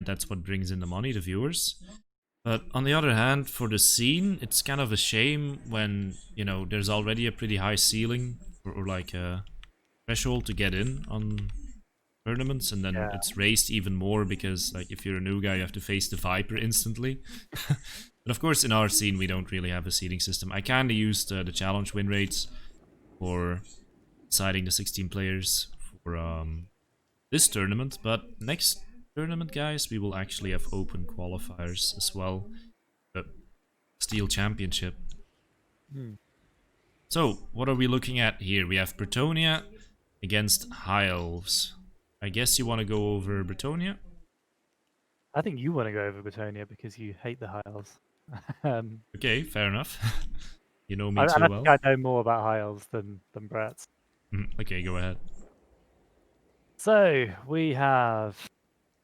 That's what brings in the money, the viewers. But on the other hand, for the scene, it's kind of a shame when, you know, there's already a pretty high ceiling or like a threshold to get in on tournaments, and then it's raised even more because, like, if you're a new guy, you have to face the Viper instantly. But of course, in our scene, we don't really have a seeding system. I kind of used the challenge win rates for deciding the 16 players for this tournament, but next tournament, guys, we will actually have open qualifiers as well. The Steel Championship. So, what are we looking at here? We have Bretonia against High Elves. I guess you want to go over Bretonia? I think you want to go over Bretonia because you hate the High Elves. Okay, fair enough. You know me I too think well. I know more about High Elves than Bratz. Okay, go ahead. So we have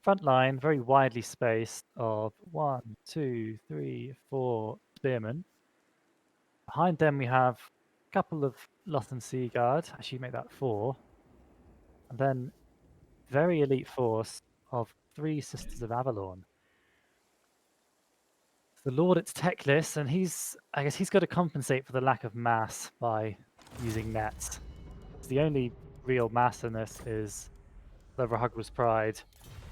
front line, very widely spaced, of 1, 2, 3, 4 spearmen. Behind them we have a couple of Loth and Sea Guard. Actually, make that 4. And then very elite force of 3 Sisters of Avalon. The Lord, it's techless, and I guess he's got to compensate for the lack of mass by using nets. The only real mass in this is the Rahagra's Pride,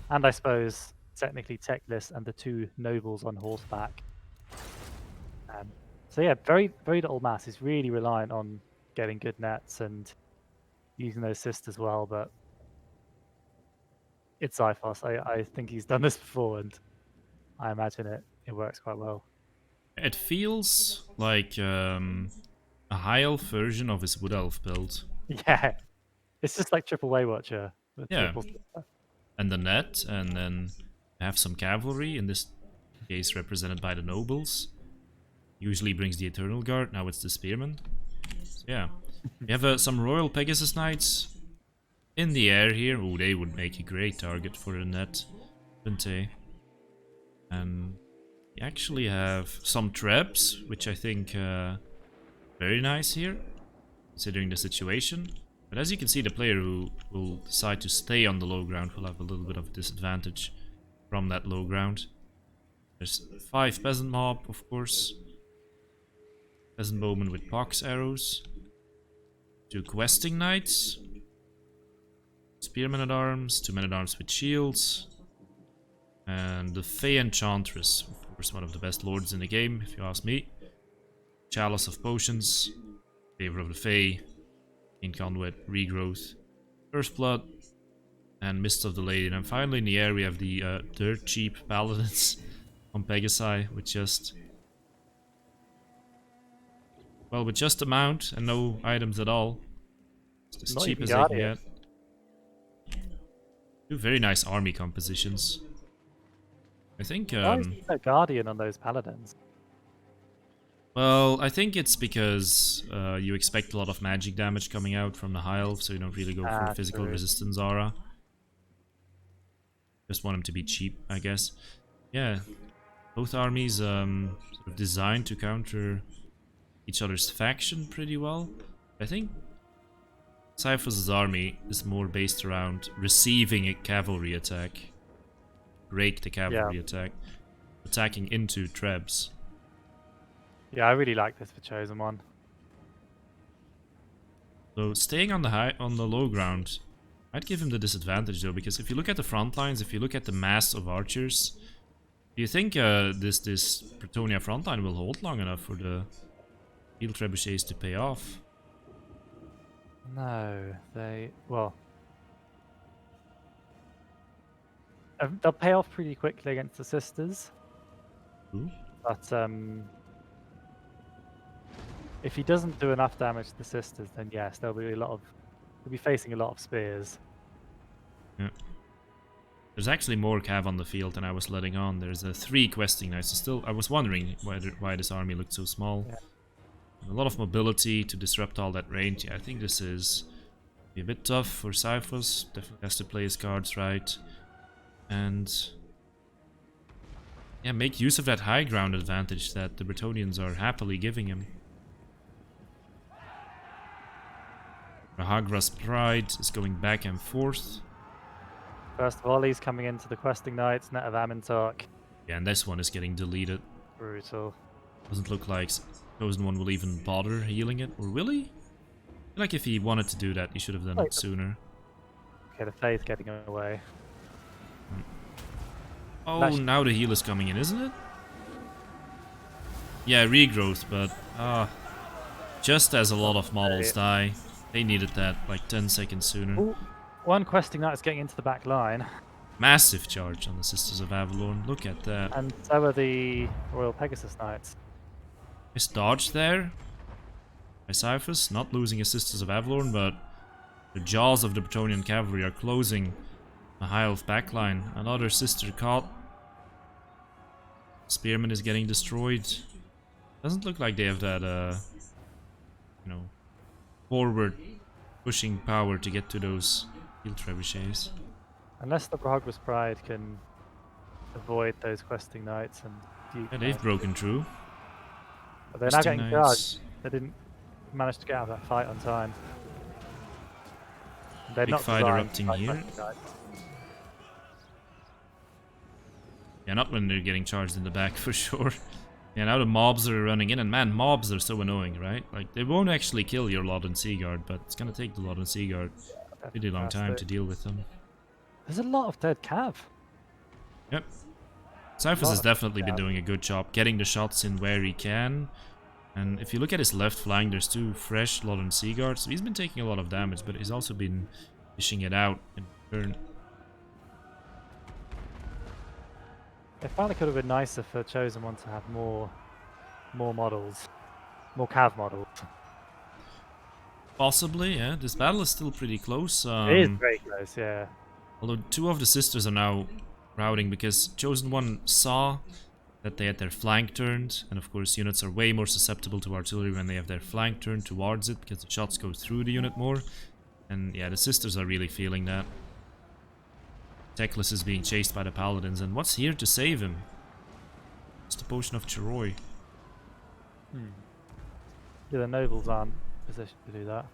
and I suppose technically techless and the 2 nobles on horseback. So yeah, very little mass. He's really reliant on getting good nets and using those sisters well, but it's Xiphos. I think he's done this before, and I imagine it works quite well. It feels like a High Elf version of his Wood Elf build. Yeah, it's just like Triple Way Watcher. With Yeah. triple... And the net, and then have some cavalry, in this case represented by the nobles. Usually brings the Eternal Guard, now it's the Spearmen. So yeah. We have some Royal Pegasus Knights in the air here. Oh, they would make a great target for the net, wouldn't they? And we actually have some traps, which I think very nice here, considering the situation. But as you can see, the player who will decide to stay on the low ground will have a little bit of a disadvantage from that low ground. There's 5 Peasant Mob, of course. Peasant Bowman with pox arrows. 2 Questing Knights. Spearmen at Arms, 2 Men at Arms with shields. And the Fey Enchantress, of course one of the best lords in the game, if you ask me. Chalice of Potions, Favor of the Fey, in Conduit, Regrowth, First Blood, and Mist of the Lady. And finally in the air we have the dirt cheap Paladins on Pegasi with just... well, with just a mount and no items at all. It's as Not cheap even as they can Guardian. get. 2 very nice army compositions. I think... Why is there no Guardian on those Paladins? well, I think it's because you expect a lot of magic damage coming out from the High Elf, so you don't really go for physical true. resistance aura. Just want them to be cheap, I guess. Yeah, both armies sort of designed to counter each other's faction pretty well. I think Xiphos' army is more based around receiving a cavalry attack, break the cavalry attack, attacking into trebs. Yeah, I really like this for ChosenOne. So staying on the low ground, I'd give him the disadvantage though, because if you look at the front lines, if you look at the mass of archers, do you think this Bretonia front line will hold long enough for the field trebuchets to pay off? No, well, they'll pay off pretty quickly against the sisters. Ooh. But if he doesn't do enough damage to the sisters, then yes, they'll be facing a lot of spears. Yeah. There's actually more cav on the field than I was letting on. There's 3 questing knights. Still, I was wondering why this army looked so small. Yeah. A lot of mobility to disrupt all that range. Yeah, I think this is a bit tough for Xiphos. Definitely has to play his cards right. And yeah, make use of that high ground advantage that the Bretonians are happily giving him. Rahagra's Pride is going back and forth. First volleys coming into the questing knights, net of Amintok. Yeah, and this one is getting deleted. Brutal. Doesn't look like ChosenOne will even bother healing it. Or will he? I feel like if he wanted to do that, he should have done it sooner. Okay, the Faith getting away. Oh, now the heal is coming in, isn't it? Yeah, regrowth, but just as a lot of models die, they needed that like 10 seconds sooner. Ooh, one questing knight is getting into the back line. Massive charge on the Sisters of Avalorn, look at that. And so are the Royal Pegasus Knights. Nice dodge there by Xiphos, not losing his Sisters of Avalorn, but the jaws of the Bretonnian cavalry are closing the high elf backline. Another sister caught. Spearman is getting destroyed. Doesn't look like they have that, you know, forward pushing power to get to those field trebuchets. Unless the Brahagras Pride can avoid those questing knights and... Yeah, they've broken through. But they're now getting charged. They didn't manage to get out of that fight on time. They're Big not fight erupting here. Yeah, not when they're getting charged in the back for sure. Yeah, now the mobs are running in, and man, mobs are so annoying, right? Like, they won't actually kill your Lodden Seaguard, but it's gonna take the Lodden Seaguard a pretty long time to deal with them. There's a lot of dead cav. Yep. Xiphos has definitely been doing a good job getting the shots in where he can. And if you look at his left flank, there's two fresh Lodden Seaguards. So he's been taking a lot of damage, but he's also been dishing it out in turn. I found it could have been nicer for ChosenOne to have more models. More cav models. Possibly, yeah. This battle is still pretty close. It is very close, yeah. Although two of the sisters are now routing because ChosenOne saw that they had their flank turned, and of course units are way more susceptible to artillery when they have their flank turned towards it because the shots go through the unit more. And yeah, the sisters are really feeling that. Teclis is being chased by the paladins, and what's here to save him? It's the Potion of Chiroi. Yeah, the nobles aren't positioned to do that.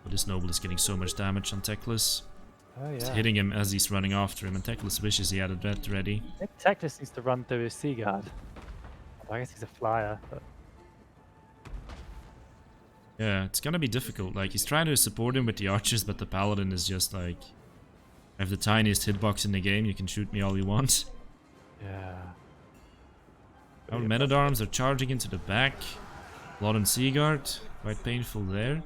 But this noble is getting so much damage on Teclis. Oh yeah. It's hitting him as he's running after him, and Teclis wishes he had a vet ready. I think Teclis needs to run through his Seaguard. I guess he's a flyer, but... Yeah, it's gonna be difficult. Like, he's trying to support him with the archers, but the paladin is just like... I have the tiniest hitbox in the game, you can shoot me all you want. Yeah. Our men-at-arms are charging into the back. Lodden Seaguard, quite painful there.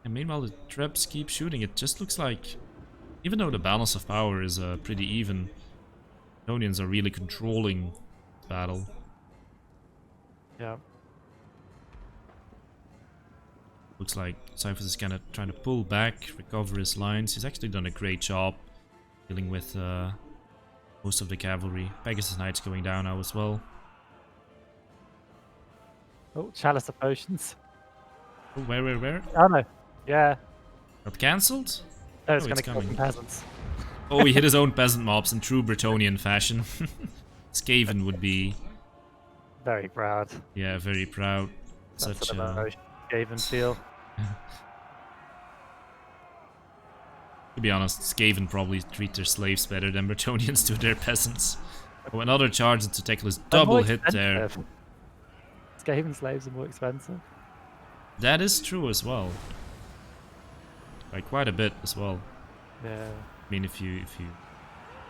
And meanwhile the traps keep shooting. It just looks like, even though the balance of power is pretty even, Bretonnians are really controlling the battle. Yeah. Looks like Xiphos is kind of trying to pull back, recover his lines. He's actually done a great job dealing with most of the cavalry. Pegasus Knights going down now as well. Oh, Chalice of Potions. Oh, where? Oh no. Yeah. Got cancelled? No, it's Oh, gonna it's kill coming. some peasants. Oh, he hit his own peasant mobs in true Bretonnian fashion. Skaven would be... Very proud. Yeah, very proud. That's Such an a... emotion Skaven feel. To be honest, Skaven probably treat their slaves better than Bretonnians do their peasants. Oh, another charge into Teclis. Double hit there. Skaven slaves are more expensive. That is true as well. By quite a bit as well. Yeah. I mean, if you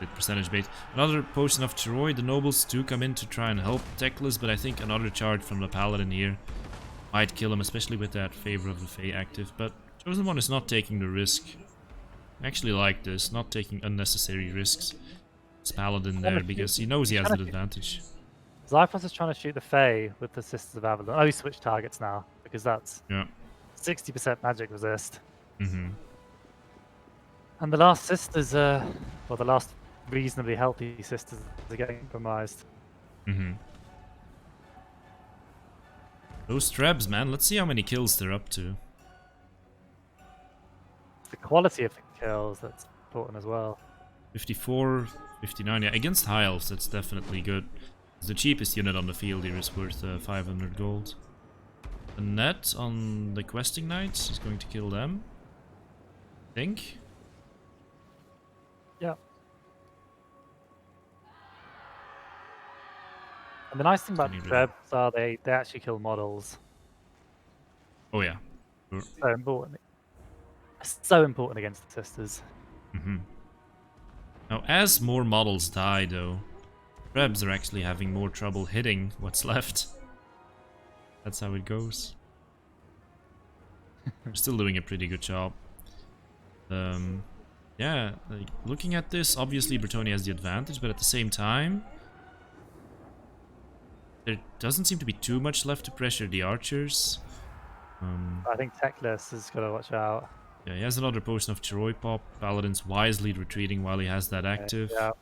did percentage based. Another Potion of Chiroi. The nobles do come in to try and help Teclis, but I think another charge from the paladin here might kill him, especially with that Favor of the Fae active. But ChosenOne is not taking the risk. I actually like this, not taking unnecessary risks. It's paladin there because he knows he has the advantage. Xiphos is trying to shoot the Fae with the Sisters of Avalon. Oh, he switched targets now because that's 60% magic resist. And the last sisters, well, the last reasonably healthy sisters are getting compromised. Those Trebs, man, let's see how many kills they're up to. The quality of the kills that's important as well. 54, 59, yeah, against High Elves, that's definitely good. The cheapest unit on the field here is worth 500 gold. The net on the questing knights is going to kill them. think. Yeah. And the nice thing about Getting rid of- Trebs are they actually kill models. Oh yeah. Sure. So important. So important against the sisters. Mm-hmm. Now, as more models die, though, Krebs are actually having more trouble hitting what's left. That's how it goes. We're still doing a pretty good job. Yeah, like, looking at this, obviously Bretonnia has the advantage, but at the same time, there doesn't seem to be too much left to pressure the archers. I think Teclis has got to watch out. Yeah, he has another potion of Chiroi Pop. Paladin's wisely retreating while he has that active. Yeah.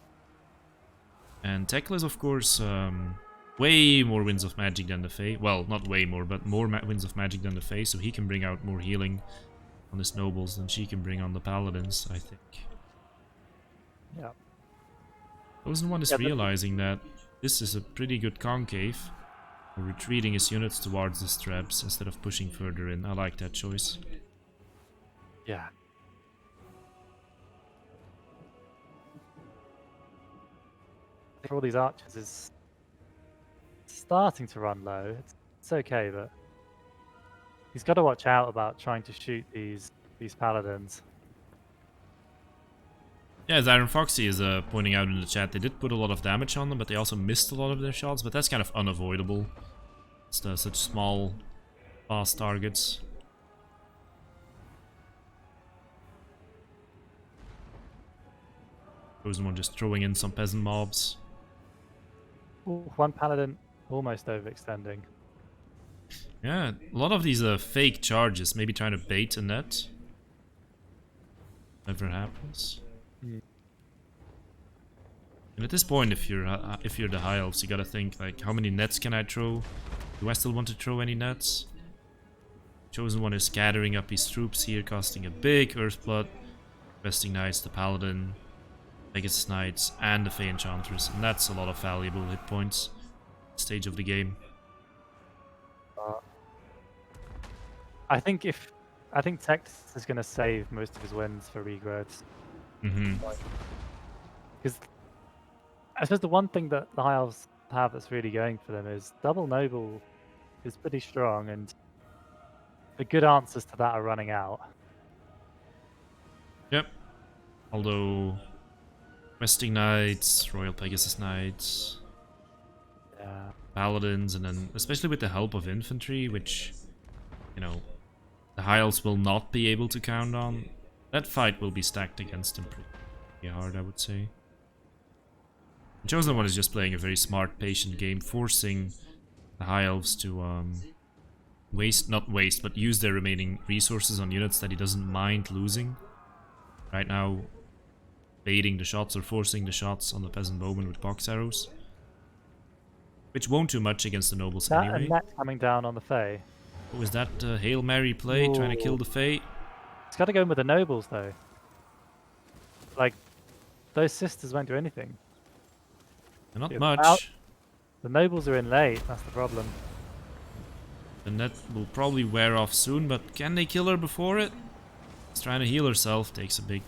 And Teclis, of course, way more Winds of Magic than the Fae. Well, not way more, but more Winds of Magic than the Fae, so he can bring out more healing on his nobles than she can bring on the Paladins, I think. Yeah. ChosenOne is realizing that this is a pretty good concave. Retreating his units towards the Strebs instead of pushing further in. I like that choice. Yeah. For all these archers is starting to run low. It's okay, but he's got to watch out about trying to shoot these paladins. Yeah, as Iron Foxy is pointing out in the chat, they did put a lot of damage on them, but they also missed a lot of their shots, but that's kind of unavoidable. It's such small, fast targets. ChosenOne just throwing in some peasant mobs. Ooh, one paladin almost overextending. Yeah, a lot of these fake charges, maybe trying to bait a net. Never happens. And at this point, if you're the High Elves, you gotta think like, how many nets can I throw? Do I still want to throw any nets? ChosenOne is scattering up his troops here, casting a big Earthblood, Vesting Knights, the Paladin, Pegasus Knights, and the Fey Enchantress, and that's a lot of valuable hit points. Stage of the game. I think Tex is going to save most of his wins for regrowths. Because I suppose the one thing that the High Elves have that's really going for them is Double Noble is pretty strong, and the good answers to that are running out. Yep. Although Vesting Knights, Royal Pegasus Knights, Paladins, and then especially with the help of infantry, which, you know, the High Elves will not be able to count on, that fight will be stacked against them pretty hard, I would say. ChosenOne is just playing a very smart, patient game, forcing the High Elves to use their remaining resources on units that he doesn't mind losing. Right now, baiting the shots or forcing the shots on the Peasant Bowman with box arrows. Which won't do much against the nobles anyway. And that's coming down on the Fae. What was that Hail Mary play, trying to kill the Fae? It's got to go in with the nobles, though. Like, those sisters won't do anything. Not much. The nobles are in late, that's the problem. The net will probably wear off soon, but can they kill her before it? She's trying to heal herself, takes a big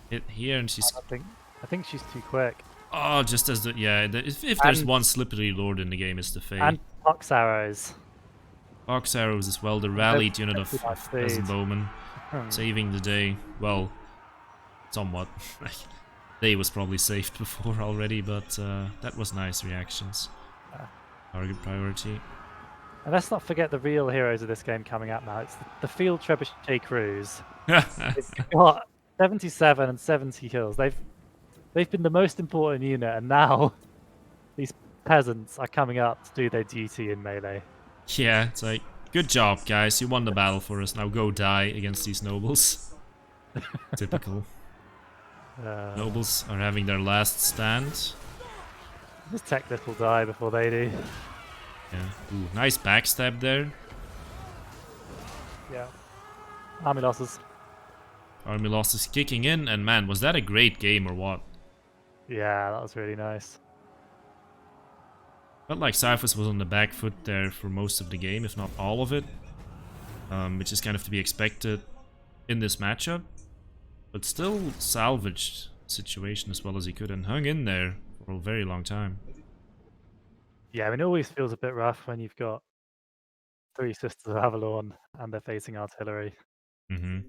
hit here, and she's... I think she's too quick. Oh, just as the... Yeah, if there's one slippery lord in the game, it's the Fae. And box arrows. Box arrows as well, the rallied unit of Peasant Bowman. Saving the day. Well, somewhat. Day was probably saved before already, but that was nice reactions. Target priority. And let's not forget the real heroes of this game coming up now. It's the Field Trebuchet Crews. It's got 77 and 70 kills. They've been the most important unit, and now these peasants are coming up to do their duty in melee. Yeah, it's like, good job, guys. You won the battle for us. Now go die against these nobles. Typical. Nobles are having their last stand. This Teclis will die before they do. Yeah. Ooh, nice backstab there. Yeah. Army losses. Army losses kicking in, and man, was that a great game or what? Yeah, that was really nice. Felt like Xiphos was on the back foot there for most of the game, if not all of it. Which is kind of to be expected in this matchup. but still salvaged the situation as well as he could and hung in there for a very long time. Yeah, I mean, it always feels a bit rough when you've got 3 Sisters of Avalon and they're facing artillery. Hmm.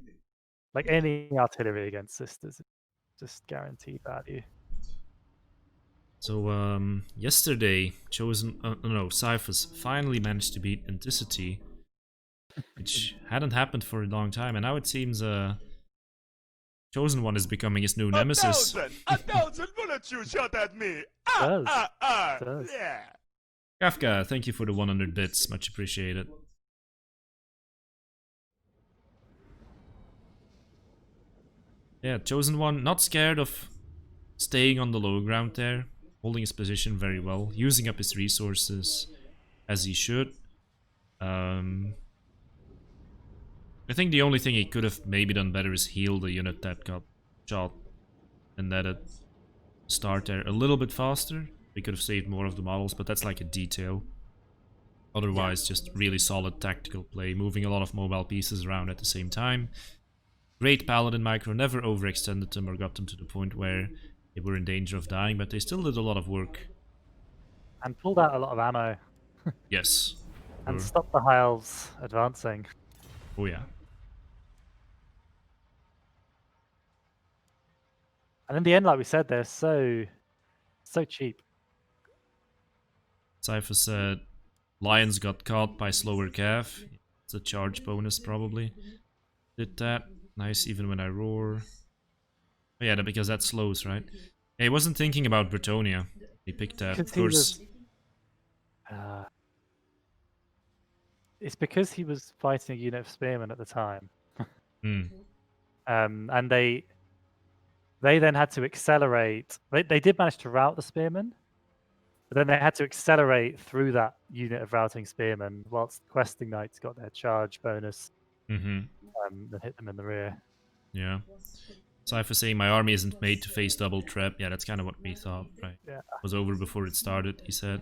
Like any artillery against Sisters, is just guaranteed value. So yesterday, Xiphos finally managed to beat Anticity, which hadn't happened for a long time, and now it seems ChosenOne is becoming his new nemesis. A thousand bullets you shot at me. Does. Does. Yeah. Kafka, thank you for the 100 bits, much appreciated. Yeah, ChosenOne, not scared of staying on the low ground there, holding his position very well, using up his resources as he should. I think the only thing he could have maybe done better is heal the unit that got shot and let it start there a little bit faster. We could have saved more of the models, but that's like a detail. Otherwise, just really solid tactical play, moving a lot of mobile pieces around at the same time. Great Paladin micro, never overextended them or got them to the point where they were in danger of dying, but they still did a lot of work. And pulled out a lot of ammo. Yes. And Sure. stopped the High Elves advancing. Oh yeah. And in the end, like we said, they're so cheap. Xiphos said, Lions got caught by slower cav. It's a charge bonus probably. Did that. Nice even when I roar. Oh yeah, because that slows, right? Yeah, he wasn't thinking about Bretonia. He picked that. Of course. It's because he was fighting a unit of spearmen at the time. Hmm. And they then had to accelerate. They did manage to rout the spearmen, but then they had to accelerate through that unit of routing spearmen whilst the questing knights got their charge bonus Mm-hmm. that hit them in the rear. Yeah. Cypher saying my army isn't made to face double trap. Yeah, that's kind of what we thought, right? Yeah. It was over before it started, he said.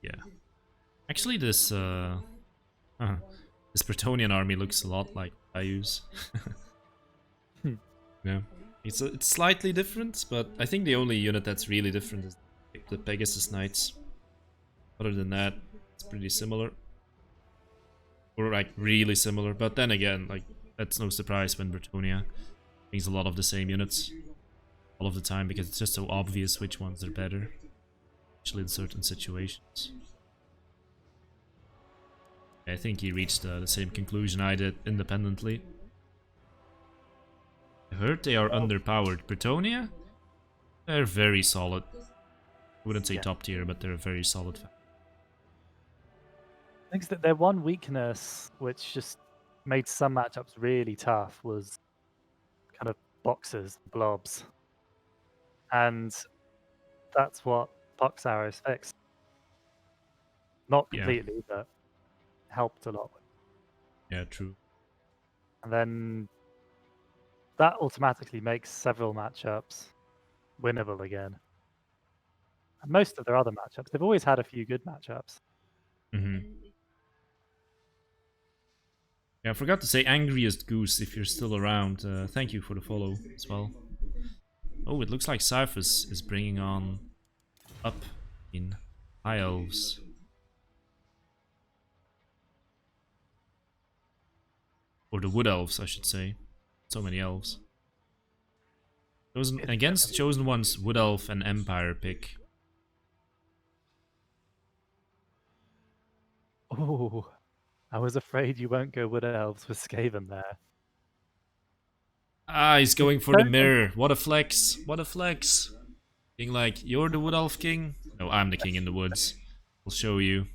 Yeah. Actually, this this Bretonian army looks a lot like I use. Yeah. It's slightly different, but I think the only unit that's really different is the Pegasus Knights. Other than that, it's pretty similar. Or like really similar, but then again, like that's no surprise when Bretonia brings a lot of the same units all of the time because it's just so obvious which ones are better, especially in certain situations. I think he reached the same conclusion I did independently. I heard they are underpowered. Bretonia? They're very solid. I wouldn't say top tier, but they're a very solid. I think that their one weakness, which just made some matchups really tough, was kind of boxes, blobs. And that's what Pox Arrows fixed. Not completely, but helped a lot. Yeah, true. And then that automatically makes several matchups winnable again. And most of their other matchups, they've always had a few good matchups. Mm-hmm. Yeah, I forgot to say Angriest Goose if you're still around. Thank you for the follow as well. Oh, it looks like Xiphos is bringing on up in High Elves. Or the Wood Elves, I should say. So many elves. Against ChosenOne's Wood Elf and Empire pick. Oh, I was afraid you won't go Wood Elves with Skaven there. Ah, he's going for the mirror. What a flex. What a flex. Being like, you're the Wood Elf King? No, I'm the king in the woods. I'll show you.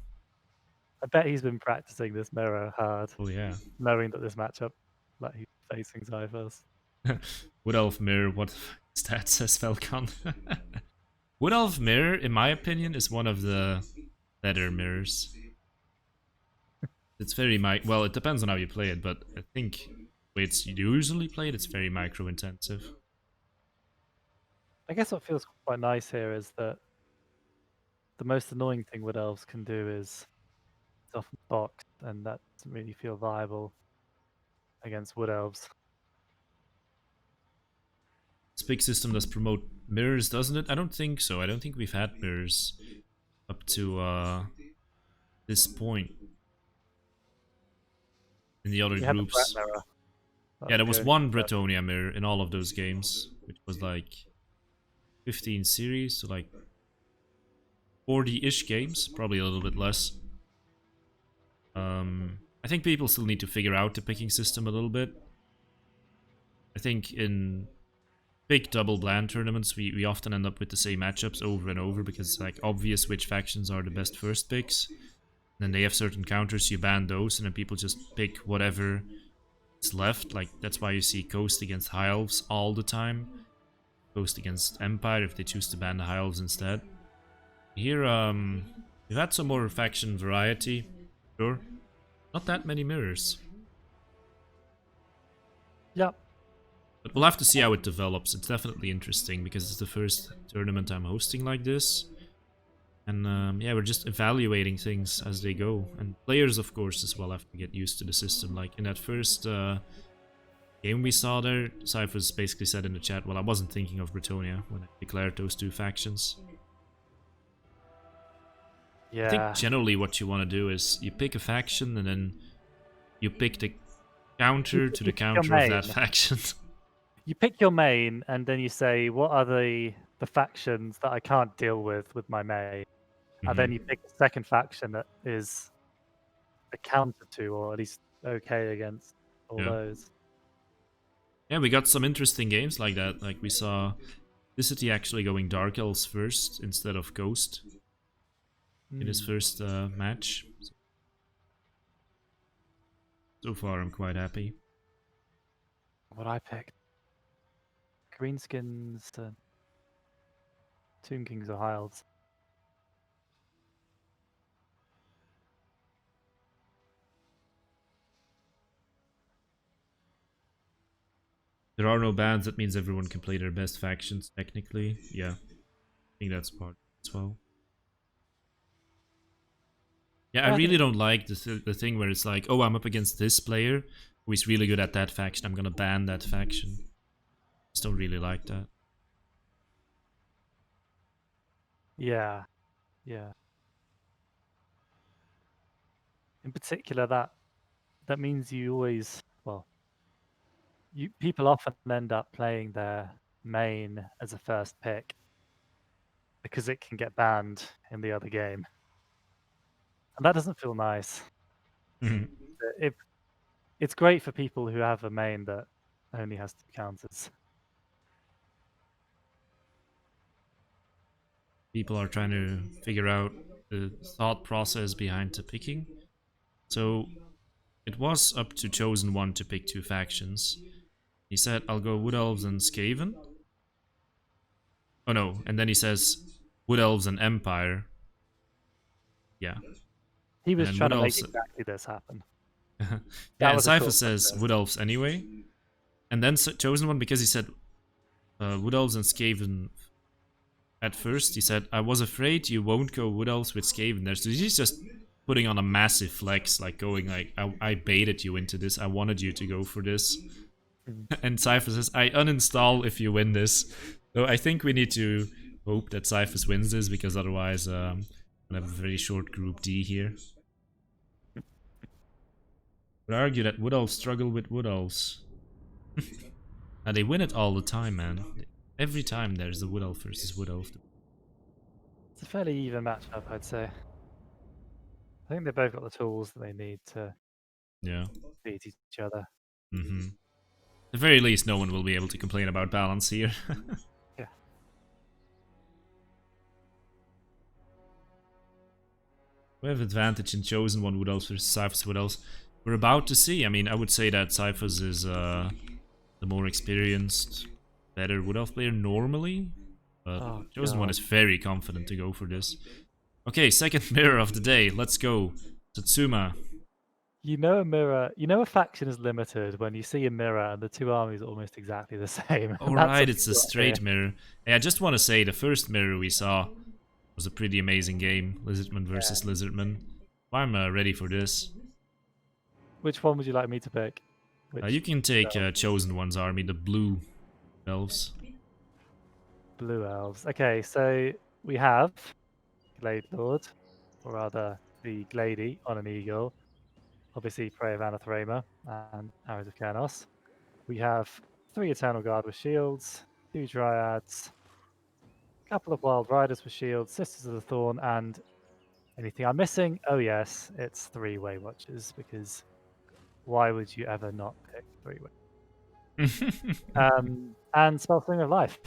I bet he's been practicing this mirror hard. Oh yeah. Knowing that this matchup, like he's facing Xiphos. Wood Elf Mirror, what is that, says Falcon. Wood Elf Mirror, in my opinion, is one of the better mirrors. It's very well, it depends on how you play it, but I think the way it's usually played, it's very micro intensive. I guess what feels quite nice here is that the most annoying thing Wood Elves can do is often box, and that doesn't really feel viable. against Wood Elves. This big system does promote mirrors, doesn't it? I don't think so. I don't think we've had mirrors up to this point in the other You have a groups. threat mirror. Yeah, there was Good. one Bretonia mirror in all of those games, which was like 15 series, so like 40-ish games, probably a little bit less. I think people still need to figure out the picking system a little bit. I think in big double bland tournaments, we often end up with the same matchups over and over because it's like obvious which factions are the best first picks. Then they have certain counters, you ban those, and then people just pick whatever is left. Like that's why you see Coast against High Elves all the time. Coast against Empire if they choose to ban the High Elves instead. Here, we've had some more faction variety, sure. Not that many mirrors. Yep. But we'll have to see how it develops. It's definitely interesting because it's the first tournament I'm hosting like this. And yeah, we're just evaluating things as they go. And players, of course, as well have to get used to the system. Like in that first game we saw there, Xiphos basically said in the chat, well, I wasn't thinking of Bretonia when I declared those two factions. Yeah. I think generally what you want to do is you pick a faction and then you pick the counter to the pick your counter of that main. faction. You pick your main, and then you say, what are the factions that I can't deal with my main? And then you pick a second faction that is a counter to, or at least okay against all Yeah. those. Yeah, we got some interesting games like that. Like we saw City actually going Dark Elves first instead of Ghost in his first match. So far, I'm quite happy. What I picked? Greenskins, Tomb Kings or High Elves. There are no bans, that means everyone can play their best factions, technically. Yeah, I think that's part as well. Yeah, I really don't like the thing where it's like, oh, I'm up against this player who is really good at that faction, I'm gonna ban that faction. Just don't really like that. Yeah, yeah. In particular, that means you always, well, people often end up playing their main as a first pick because it can get banned in the other game, and that doesn't feel nice. It's great for people who have a main that only has 2 counters. People are trying to figure out the thought process behind the picking. So it was up to ChosenOne to pick 2 factions. He said, I'll go Wood Elves and Skaven. Oh no, and then he says Wood Elves and Empire. Yeah. He was And trying to Wood make Elves- exactly this happen. Yeah, and was a thought Xiphos says process. Wood Elves anyway. And then ChosenOne, because he said Wood Elves and Skaven at first, he said, I was afraid you won't go Wood Elves with Skaven there. So he's just putting on a massive flex, like going like, I baited you into this, I wanted you to go for this. And Xiphos says, I uninstall if you win this. So I think we need to hope that Xiphos wins this, because otherwise we'll have a very short group D here. Would argue that Wood Elves struggle with Wood Elves. And they win it all the time, man. Every time there's a Wood Elf versus Wood Elf. It's a fairly even matchup, I'd say. I think they've both got the tools that they need to Yeah. beat each other. Mm-hmm. At the very least, no one will be able to complain about balance here. Yeah. We have advantage in ChosenOne Wood Elves versus Xiphos Wood Elves. We're about to see. I mean, I would say that Xiphos is the more experienced, better Wood Elf player normally. But ChosenOne is very confident to go for this. Okay, second mirror of the day. Let's go. Satsuma. You know a faction is limited when you see a mirror and the 2 armies are almost exactly the same. Alright, it's a straight mirror. Hey, I just want to say, the first mirror we saw was a pretty amazing game. Lizardman versus Lizardman. I'm ready for this. Which one would you like me to pick? Which You can take Chosen One's army, the blue elves. blue elves. Okay, so we have Glade Lord, or rather the Glady on an eagle. Obviously, Prey of Anathema and Arrows of Kernos. We have 3 Eternal Guard with shields, 2 Dryads, a couple of Wild Riders with shields, Sisters of the Thorn, and anything I'm missing? Oh yes, it's 3 Way Watchers, because why would you ever not pick 3 Way? And Spellslinger of Life.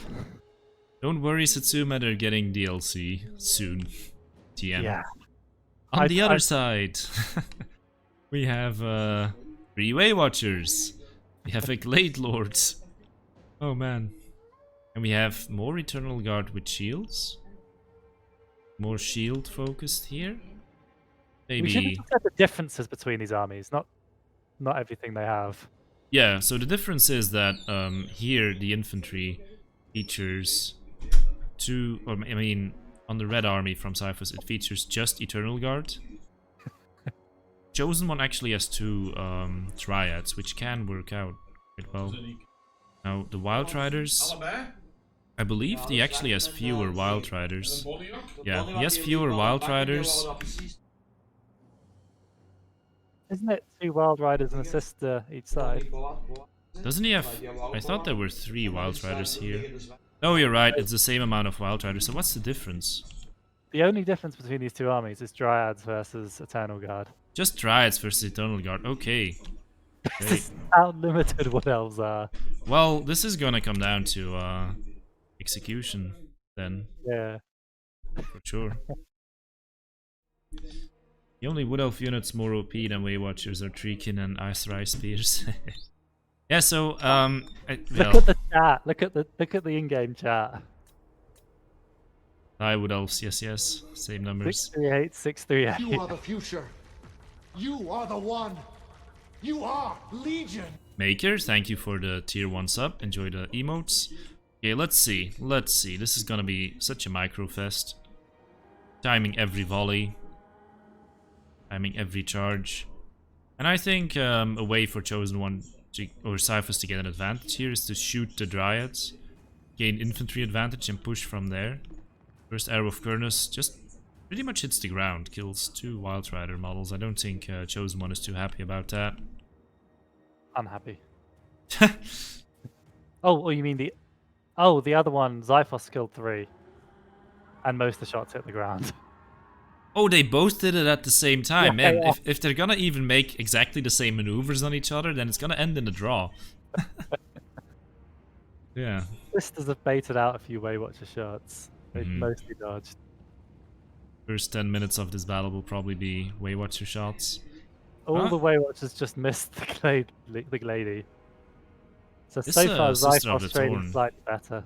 Don't worry, Satsuma, they're getting DLC soon. TM. Yeah. On the other side, we have 3 Way Watchers. We have a Glade Lord. Oh man. And we have more Eternal Guard with shields. More shield focused here. We should Maybe. look at the differences between these armies, not everything they have. Yeah, so the difference is that here the infantry features 2, or I mean, on the red army from Xiphos, it features just Eternal Guard. Chosen One actually has 2 Triads, which can work out quite well. Now, the Wild Riders, I believe he actually has fewer Wild Riders. Yeah, he has fewer Wild Riders. Isn't it 2 Wild Riders and a sister each side? Doesn't he have... I thought there were 3 Wild Riders here. Oh, you're right, it's the same amount of Wild Riders, so what's the difference? The only difference between these 2 armies is Dryads versus Eternal Guard. Just Dryads versus Eternal Guard, okay. This is how limited what elves are. Well, this is gonna come down to execution, then, Yeah. for sure. The only Wood Elf units more OP than Way Watchers are Treekin and Ice Spears. Yeah, so well, Look at the chat. Look at the in-game chat. Wood Elves, yes, same numbers. 638, 638. You are the future. You are the one. You are Legion. Maker, thank you for the tier 1 sub. Enjoy the emotes. Okay, let's see. This is gonna be such a micro fest. Timing every volley. Timing every charge. And I think a way for Chosen One or Xiphos to get an advantage here is to shoot the Dryads. Gain infantry advantage and push from there. First Arrow of Kernos just pretty much hits the ground. Kills 2 Wild Rider models. I don't think Chosen One is too happy about that. Unhappy. Oh, you mean the... Oh, the other one, Xiphos killed 3. And most of the shots hit the ground. Oh, they both did it at the same time. Yeah, Man, yeah. if they're gonna even make exactly the same maneuvers on each other, then it's gonna end in a draw. Yeah. Sisters have baited out a few Way Watcher shots. They've Mhm. mostly dodged. First 10 minutes of this battle will probably be Way Watcher shots. All Huh? the Way Watchers just missed the Glady. So This, far, Sister of the Xiphos trading Thorn. slightly better.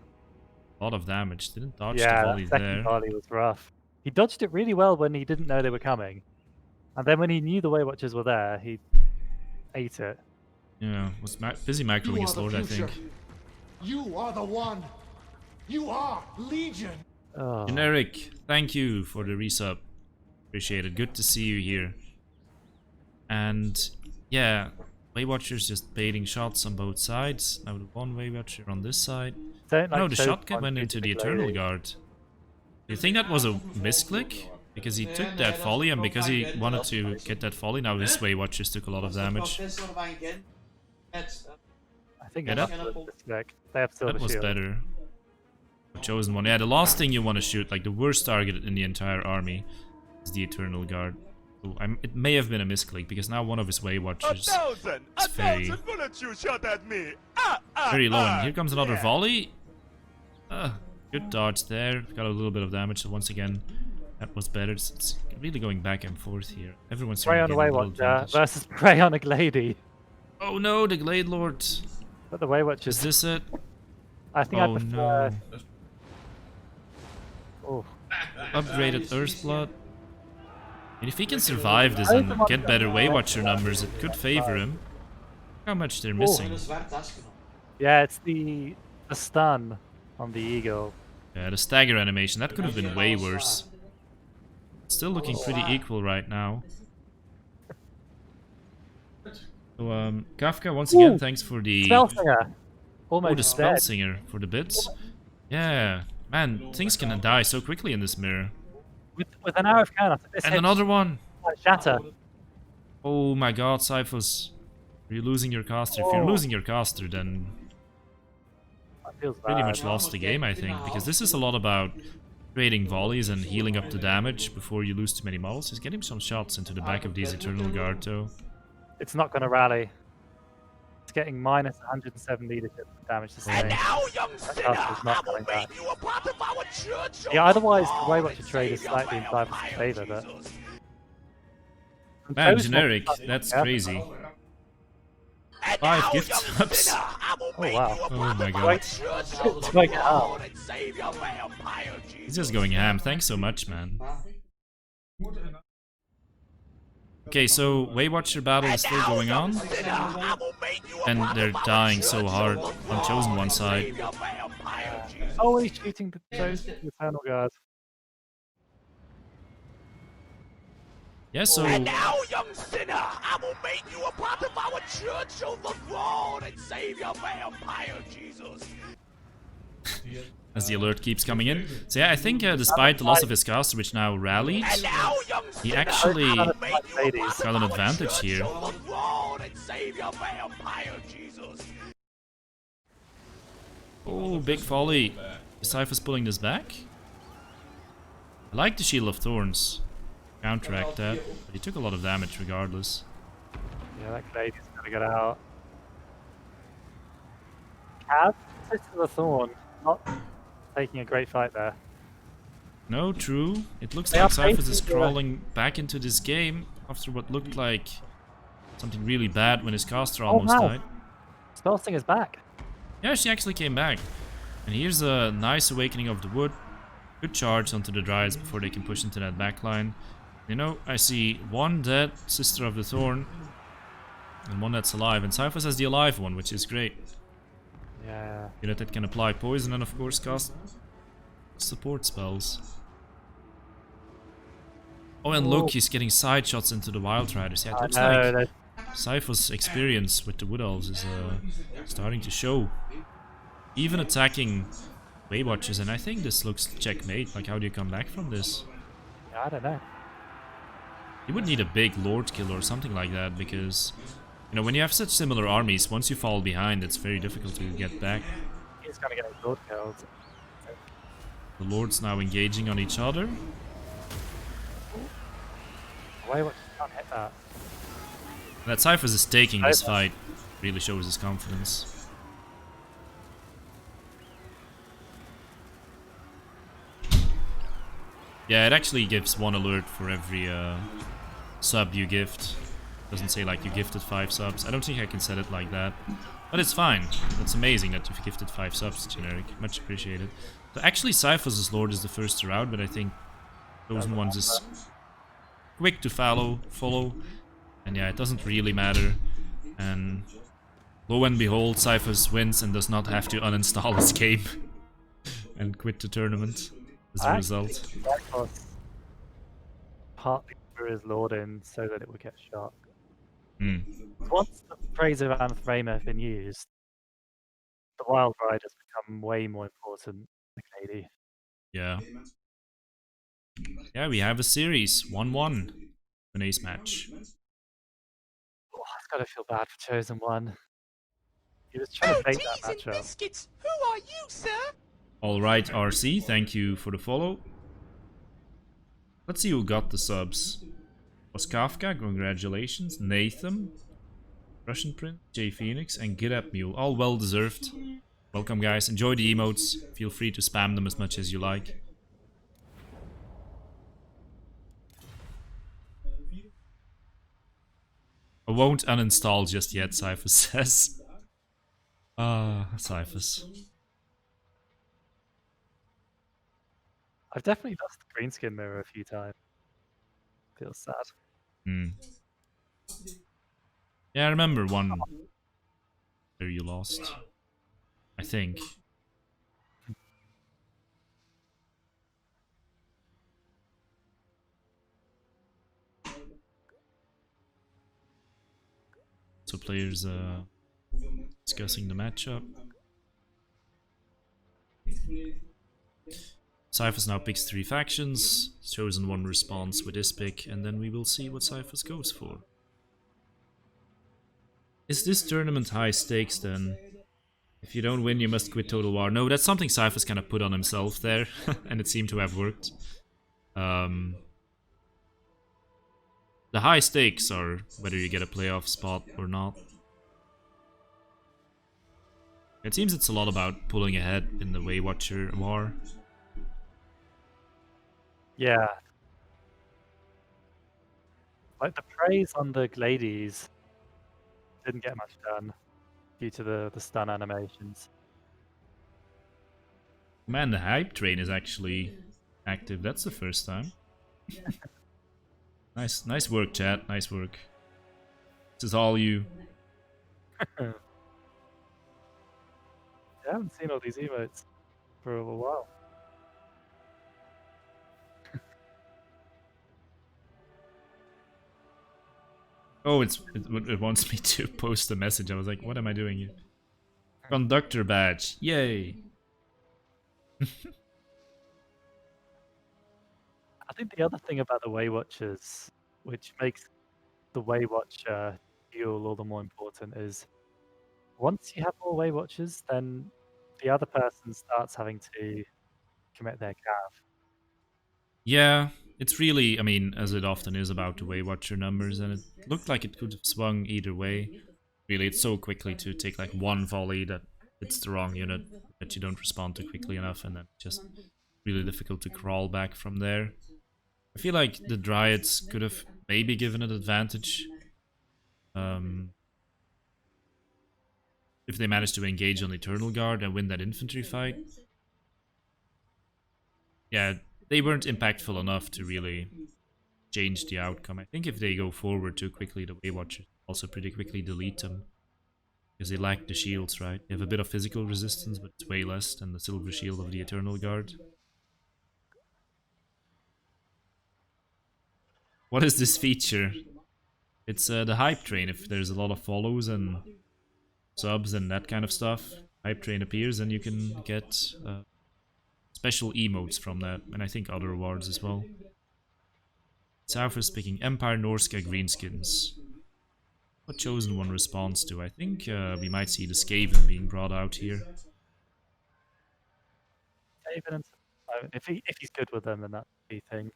A lot of damage. Didn't dodge the Yeah, volley that second there. volley was rough. He dodged it really well when he didn't know they were coming. And then when he knew the Way Watchers were there, he ate it. Yeah, was busy You macroing are his the lord, I future. think. You are the one. You are Legion. Oh. Generic, thank you for the resub. Appreciate it. Good to see you here. And yeah, Way Watchers just baiting shots on both sides. Now the one Way Watcher on this side. Don't No, like the Chosen shot One went due into to the Glady. Eternal Guard. Do you think that was a misclick? Because he took that volley, and because he wanted to get that volley, now his Way Watchers took a lot of damage. I think Yeah, that's that- a mistake. They have silver That was shield. better. Chosen One. Yeah, the last thing you want to shoot, like the worst target in the entire army, is the Eternal Guard. So it may have been a misclick, because now one of his Way Watchers A is very, thousand bullets you shot at me. very low. And here comes another volley. Good dodge there. Got a little bit of damage, so once again, that was better. It's really going back and forth here. Everyone's Prey trying on to a get Way a little Watcher advantage. versus Prey on a Glady. Oh no, the Glade Lord. But the Way Watchers, Is this it? I think I Oh prefer... no. Oh. Upgraded Earthblood. And if he can survive this and get better Way Watcher numbers, it could favor him. Look how much they're missing. Yeah, it's the stun on the eagle. Yeah, the stagger animation, that could have been way worse. Still looking pretty equal right now. So, Kafka, once again, Ooh, thanks for the... Spellsinger. Oh, Almost the dead. spell singer for the bits. Yeah, man, things can die so quickly in this mirror. With an arrow of cannon, this And hit another one! shatter. Oh my god, Xiphos. Are you losing your caster? If you're Oh. losing your caster, then That feels pretty bad. much lost the game, I think. Because this is a lot about creating volleys and healing up the damage before you lose too many models. He's getting some shots into the back of these Eternal Guard, though. It's not going to rally. It's getting minus 107 leadership damage to And stay. now, young sinner, caster's not I will coming back. make you a part of our church. Yeah, of otherwise the Lord Waywatcher and trade is Savior slightly in of Xiphos' Empire, favour, but... Jesus. Man, Chosen generic, one- that's yeah. crazy. And 5 now, gift young subs. sinner, I will Oh, make wow. you a Oh part my of god. our church. of It's like, Lord and Savior of Empire, Jesus. He's just going ham. Thanks so much, man. Okay, so Waywatcher battle is still going on. And they're dying so hard on Chosen One side. Oh, he's shooting the Chosen Eternal Guard. Yeah, so And now, young sinner, I will make you a part of our church of the Lord and Savior of Empire, Jesus. as the alert keeps coming in. So yeah, I think despite the loss of his caster, which now rallied, And now, young he sinner, actually I will make you a part got of an our advantage church here. of the Lord and Savior of Empire, Jesus. Oh, big volley. Is Xiphos pulling this back? I like the Shield of Thorns. Counteract that, but he took a lot of damage regardless. Yeah, that lady's gonna get out. Cav, Sister of the Thorn, not taking a great fight there. No, true. It looks They like are Xiphos is facing, crawling back into this game after what looked like something really bad when his caster Oh, almost wow. died. Spellsinger's back. Yeah, she actually came back. And here's a nice awakening of the wood. Good charge onto the Dryads before they can push into that backline. You know, I see one dead Sister of the Thorn and one that's alive. And Xiphos has the alive one, which is great. Yeah. Unit that can apply poison and of course cast support spells. Oh, and look, he's getting side shots into the Wild Riders. Yeah, it looks like Xiphos' experience with the Wood Elves is starting to show. Even attacking Waywatchers, and I think this looks checkmate. Like, how do you come back from this? I don't know. You would need a big Lord kill or something like that, because, you know, when you have such similar armies, once you fall behind, it's very difficult to get back. He's gonna get his Lord killed. The Lords now engaging on each other. Waywatcher can't hit that. That Xiphos is taking this fight really shows his confidence. Yeah, it actually gives one alert for every sub you gift. Doesn't say like you gifted 5 subs. I don't think I can set it like that. But it's fine. That's amazing that you've gifted 5 subs, generic. Much appreciated. So actually Xiphos' Lord is the first to route, but I think ChosenOne's is quick to follow. And yeah, it doesn't really matter. And lo and behold, Xiphos wins and does not have to uninstall his game and quit the tournament as a result. Xiphos partly threw his Lord in so that it would get shot. Once the Fraser and Framer have been used, the Wild Riders become way more important than KD. Yeah. Yeah, we have a series. 1-1. An ace match. Oh, I've got to feel bad for ChosenOne. He was trying to bait that matchup. Biscuits, who are you, sir? Alright, RC, thank you for the follow. Let's see who got the subs. Was Kafka, congratulations. Nathan, Russian Prince, J Phoenix, and Gidap Mule. All well deserved. Welcome, guys. Enjoy the emotes. Feel free to spam them as much as you like. I won't uninstall just yet, Xiphos says. Xiphos. I've definitely lost the greenskin mirror a few times. Feels sad. Yeah, I remember one where you lost. I think. So players discussing the matchup. Xiphos now picks 3 factions, ChosenOne responds with his pick, and then we will see what Xiphos goes for. Is this tournament high stakes then? If you don't win, you must quit Total War. No, that's something Xiphos kind of put on himself there, and it seemed to have worked. The high stakes are whether you get a playoff spot or not. It seems it's a lot about pulling ahead in the Waywatcher war. Yeah. Like the praise on the Glades didn't get much done due to the stun animations. Man, the hype train is actually active. That's the first time. Nice work, chat. Nice work. This is all you. I haven't seen all these emotes for a while. Oh, it wants me to post a message. I was like, what am I doing here? Conductor badge. Yay. I think the other thing about the Waywatchers, which makes the Waywatcher duel all the more important, is once you have more Waywatchers, then the other person starts having to commit their cav. Yeah, it's really, I mean, as it often is about the Waywatcher numbers, and it looked like it could have swung either way. Really, it's so quickly to take like one volley that it's the wrong unit, that you don't respond to quickly enough, and then just really difficult to crawl back from there. I feel like the Dryads could have maybe given an advantage if they managed to engage on Eternal Guard and win that infantry fight. Yeah, they weren't impactful enough to really change the outcome. I think if they go forward too quickly, the Waywatchers also pretty quickly delete them. Because they lack the shields, right? They have a bit of physical resistance, but it's way less than the Silver Shield of the Eternal Guard. What is this feature? It's the hype train. If there's a lot of follows and subs and that kind of stuff, hype train appears and you can get special emotes from that, and I think other rewards as well. Xiphos picking Empire Norska Greenskins. What ChosenOne responds to? I think we might see the Skaven being brought out here. Skaven and if he's good with them, then that's the thing.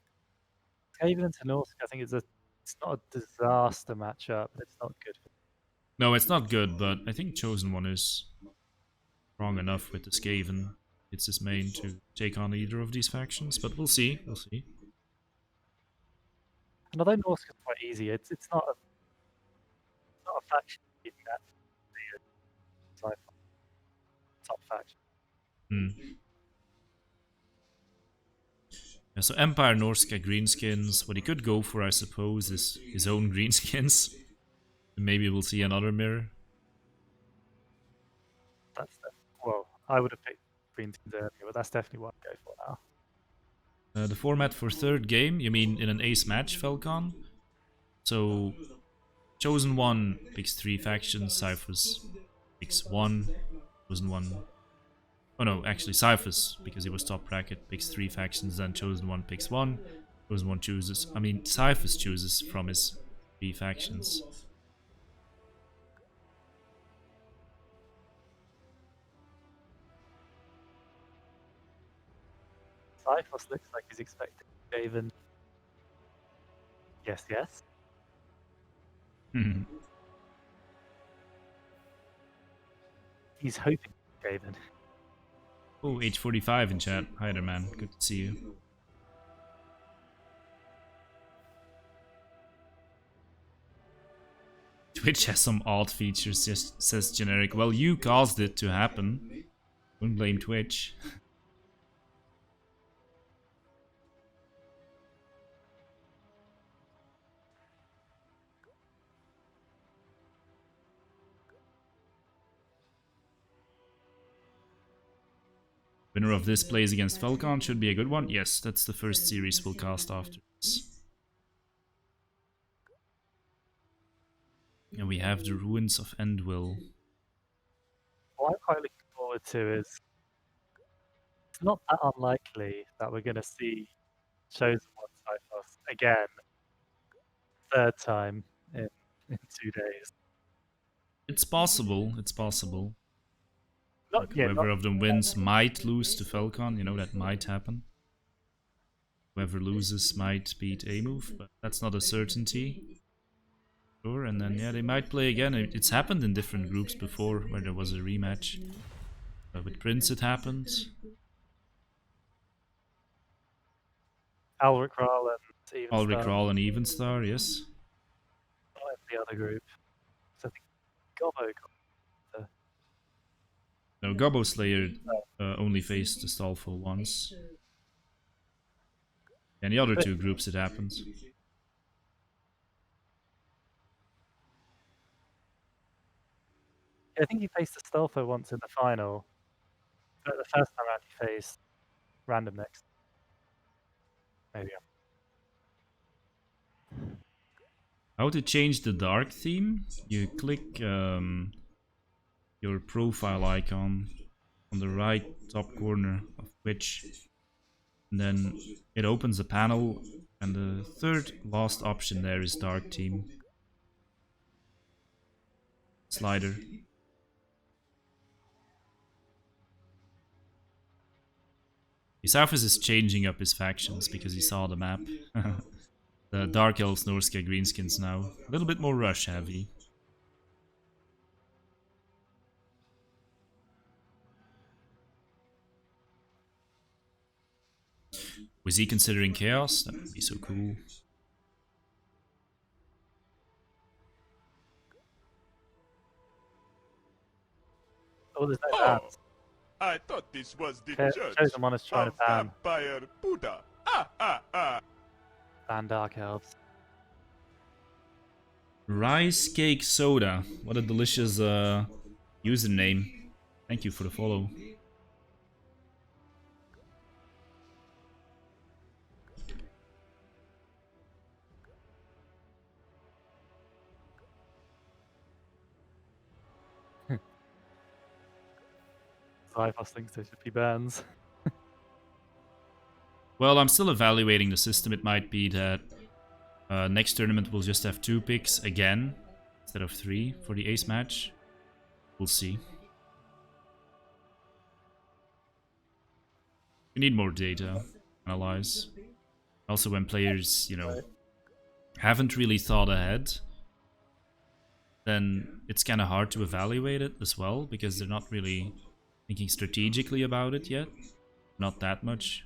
Skaven into Norsk, I think it's not a disaster matchup, but it's not good. No, it's not good, but I think ChosenOne is strong enough with the Skaven. It's his main to take on either of these factions, but we'll see. We'll see. And although Norsk is quite easy, it's not a faction that top faction. Yeah, so Empire Norska Greenskins. What he could go for, I suppose, is his own Greenskins. And maybe we'll see another mirror. Well, I would have picked Greenskins earlier, but that's definitely what I'd go for now. The format for third game, you mean in an ace match, Falcon? So, ChosenOne picks 3 factions, Xiphos picks 1, ChosenOne... Oh no, actually Xiphos, because he was top bracket, picks 3 factions, then ChosenOne picks 1. ChosenOne chooses... I mean, Xiphos chooses from his 3 factions. Xiphos looks like he's expecting Skaven. Yes, yes. He's hoping Skaven. Oh, H45 in chat. Hi there, man. Good to see you. Twitch has some odd features, just says generic. Well, you caused it to happen. Don't blame Twitch. Winner of this plays against Falcon should be a good one. Yes, that's the first series we'll cast after this. Yeah, And we have the ruins of Endwell. What I'm quite looking forward to is it's not that unlikely that we're going to see ChosenOne Xiphos again, third time in 2 days. It's possible. It's possible. Not, yeah, Whoever not, of them wins might lose to Falcon. You know, that might happen. Whoever loses might beat A-Move, but that's not a certainty. Sure, and then, yeah, they might play again. It's happened in different groups before, where there was a rematch. With Prince it happened. Alric Kral and Ulrich Evenstar. Rahl and Evenstar, yes. Not in the other group. So I think Gobbo got No, Gobbo Slayer only faced Astolfo once. And the other two groups it happened. Yeah, I think he faced Astolfo once in the final. But the first time around he faced Random Next. Maybe. How to change the dark theme? You click your profile icon on the right top corner of Twitch. And then it opens a panel, and the third last option there is dark theme. Slider. Xiphos is changing up his factions because he saw the map. The Dark Elves, Norsca, Greenskins now. A little bit more rush heavy. Was he considering Chaos? That would be so cool. Oh, there's no Oh, bans. I thought this was the ChosenOne is trying to ban Vampire Buddha. ban Dark Elves. Rice Cake Soda. What a delicious username. Thank you for the follow. Xiphos thinks there should be bans. Well, I'm still evaluating the system. It might be that next tournament we'll just have 2 picks again instead of 3 for the ace match. We'll see. We need more data to analyze. Also, when players, you know, haven't really thought ahead, then it's kind of hard to evaluate it as well, because they're not really thinking strategically about it yet. Not that much.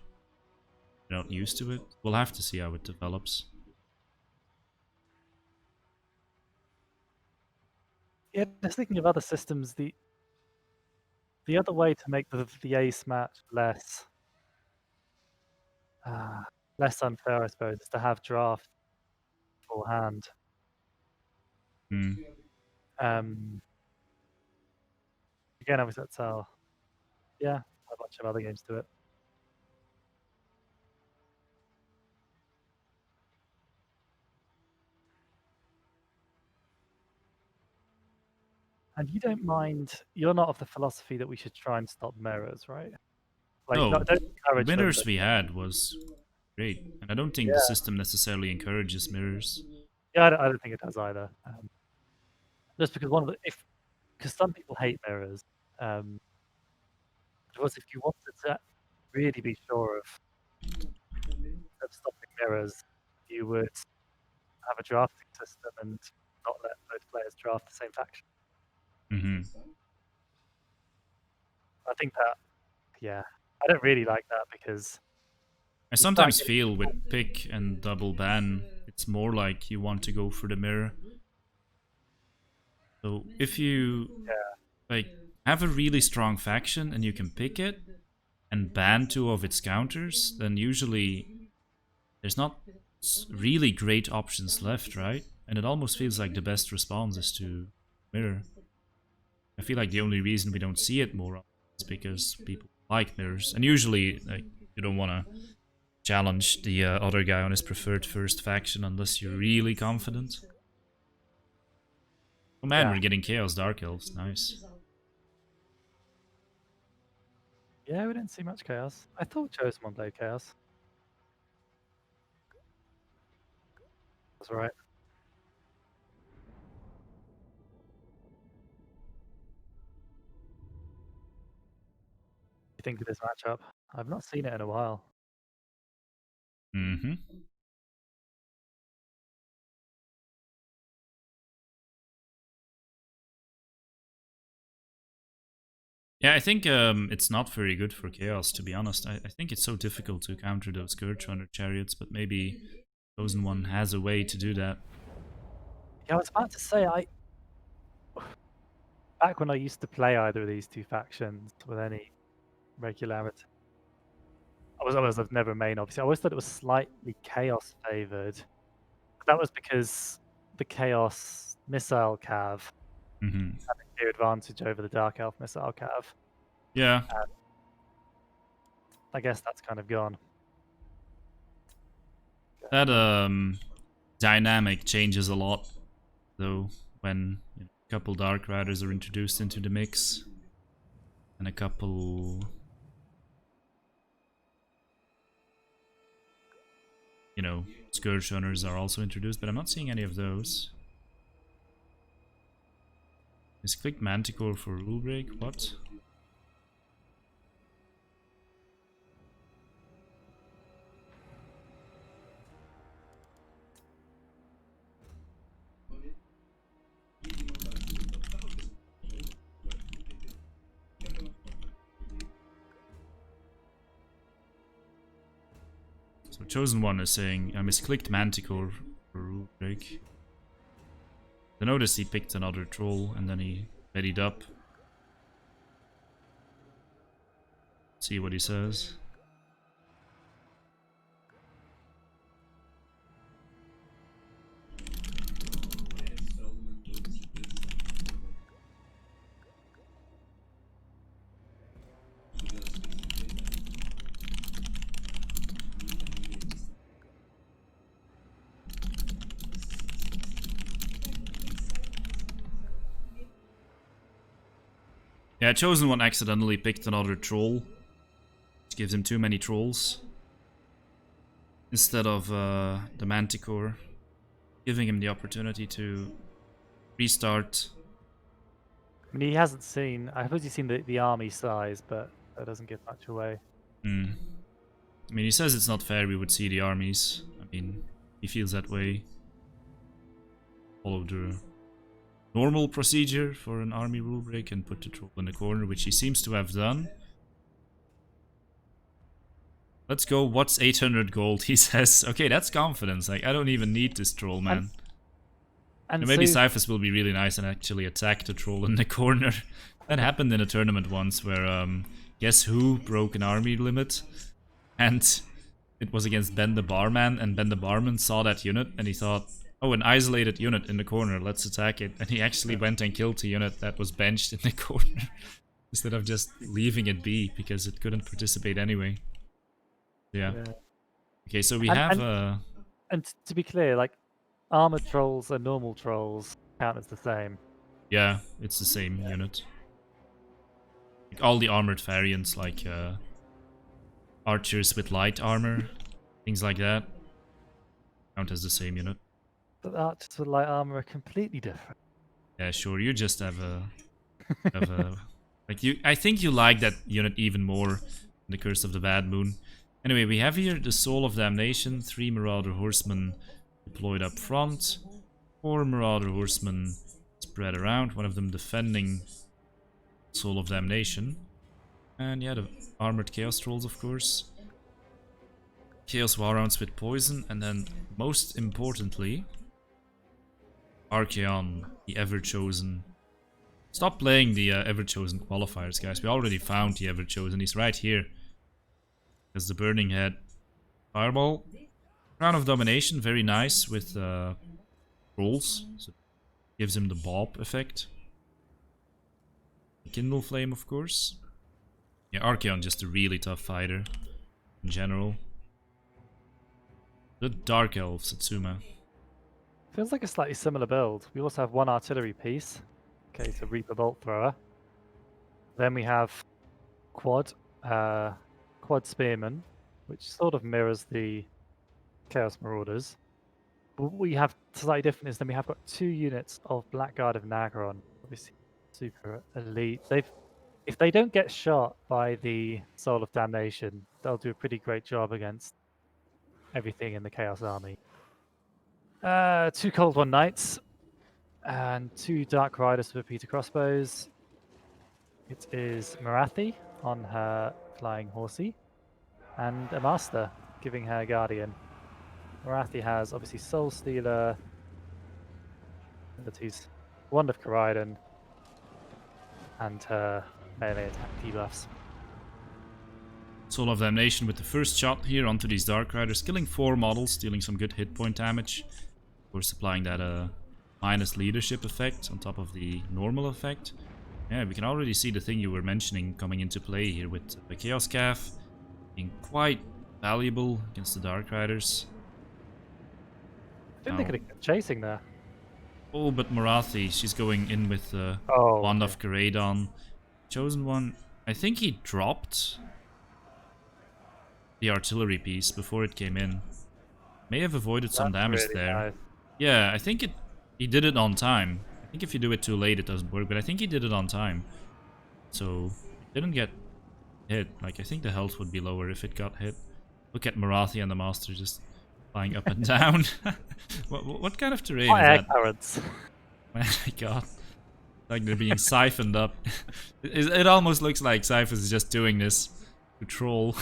They're not used to it. We'll have to see how it develops. Yeah, just thinking of other systems, the other way to make the ace match less less unfair, I suppose, is to have draft full hand. Hmm. Again, obviously that's how, yeah, a bunch of other games do it. And you don't mind, you're not of the philosophy that we should try and stop mirrors, right? Like, No, don't encourage them, winners but- we had was great. And I don't think the system necessarily encourages mirrors. Yeah, I don't think it does either. Just because because some people hate mirrors. Because if you wanted to really be sure of stopping mirrors, you would have a drafting system and not let both players draft the same faction. Mm-hmm. I think that, yeah, I don't really like that because I sometimes feel with pick and double ban, it's more like you want to go for the mirror. So if you like have a really strong faction and you can pick it and ban 2 of its counters, then usually there's not really great options left, right? And it almost feels like the best response is to mirror. I feel like the only reason we don't see it more is because people like mirrors, and usually like you don't want to challenge the other guy on his preferred first faction unless you're really confident. Oh man, Yeah. we're getting Chaos Dark Elves. Nice. Yeah, we didn't see much chaos. I thought ChosenOne played chaos. That's right. You think of this matchup? I've not seen it in a while. Mm-hmm. Yeah, I think it's not very good for Chaos, to be honest. I think it's so difficult to counter those Scourge Runner chariots, but maybe ChosenOne has a way to do that. Yeah, I was about to say, back when I used to play either of these two factions with any regularity, I've never main, obviously. I always thought it was slightly chaos favored. That was because the chaos missile cav Mm-hmm. had a clear advantage over the dark elf missile cav. Yeah. I guess that's kind of gone. That dynamic changes a lot, though, when a couple Dark Riders are introduced into the mix, and a couple, Scourge Runners are also introduced, but I'm not seeing any of those. Is click Manticore for rule break? What? So ChosenOne is saying I misclicked Manticore for rule break. I noticed he picked another troll and then he readied up. See what he says. Yeah, ChosenOne accidentally picked another troll. Which gives him too many trolls. Instead of the Manticore. Giving him the opportunity to restart. I mean, he hasn't seen. I suppose he's seen the army size, but that doesn't give much away. I mean, he says it's not fair we would see the armies. I mean, he feels that way. Follow the normal procedure for an army rule break and put the troll in the corner, which he seems to have done. Let's go, what's 800 gold? He says, okay, that's confidence. Like, I don't even need this troll, man. And maybe so, Xiphos will be really nice and actually attack the troll in the corner. That happened in a tournament once where, guess who broke an army limit? And it was against Ben the Barman, and Ben the Barman saw that unit and he thought, oh, an isolated unit in the corner, let's attack it. And he actually went and killed the unit that was benched in the corner. Instead of just leaving it be, because it couldn't participate anyway. Yeah. Okay, so we have... And to be clear, like, armored trolls and normal trolls count as the same. Yeah, it's the same unit. Like all the armored variants, like archers with light armor, things like that, count as the same unit. But archers with light armor are completely different. Yeah, sure. You just have a, like you. I think you like that unit even more in the Curse of the Bad Moon. Anyway, we have here the Soul of Damnation, 3 Marauder Horsemen deployed up front, 4 Marauder Horsemen spread around, one of them defending Soul of Damnation. And yeah, the Armored Chaos Trolls, of course. Chaos Warhounds with poison, and then, most importantly, Archaon, the Ever-Chosen. Stop playing the Ever-Chosen qualifiers, guys. We already found the Ever-Chosen. He's right here. There's the Burning Head. Fireball. Crown of Domination, very nice with rolls. So gives him the Bob effect. Kindle Flame, of course. Yeah, Archaon just a really tough fighter in general. The Dark Elf, Satsuma. Feels like a slightly similar build. We also have one artillery piece. Okay, so Reaper Bolt Thrower. Then we have quad, quad Spearman, which sort of mirrors the Chaos Marauders. But what we have slightly different is then we have got 2 units of Blackguard of Nagron. Obviously, super elite. If they don't get shot by the Soul of Damnation, they'll do a pretty great job against everything in the Chaos Army. 2 Cold One Knights and 2 Dark Riders with repeater crossbows. It is Marathi on her flying horsey, and a Master giving her Guardian. Marathi has obviously Soul Stealer, abilities, Wand of Koraidon, and her melee attack debuffs. Soul of Damnation with the first shot here onto these Dark Riders, killing 4 models, dealing some good hit point damage. Of course, applying that minus leadership effect on top of the normal effect. Yeah, we can already see the thing you were mentioning coming into play here with the Chaos Cav being quite valuable against the Dark Riders. I think they could have kept chasing there. Oh, but Marathi, she's going in with the Oh, Wand okay. of Koraidon. ChosenOne, I think he dropped the artillery piece before it came in. May have avoided some That's damage really there. nice. Yeah, I think he did it on time. I think if you do it too late it doesn't work, but I think he did it on time. So, it didn't get hit. Like, I think the health would be lower if it got hit. Look at Marathi and the Master just flying up and down. What kind of terrain What is air that? currents? Oh my god. Like they're being siphoned up. It almost looks like Xiphos is just doing this to troll.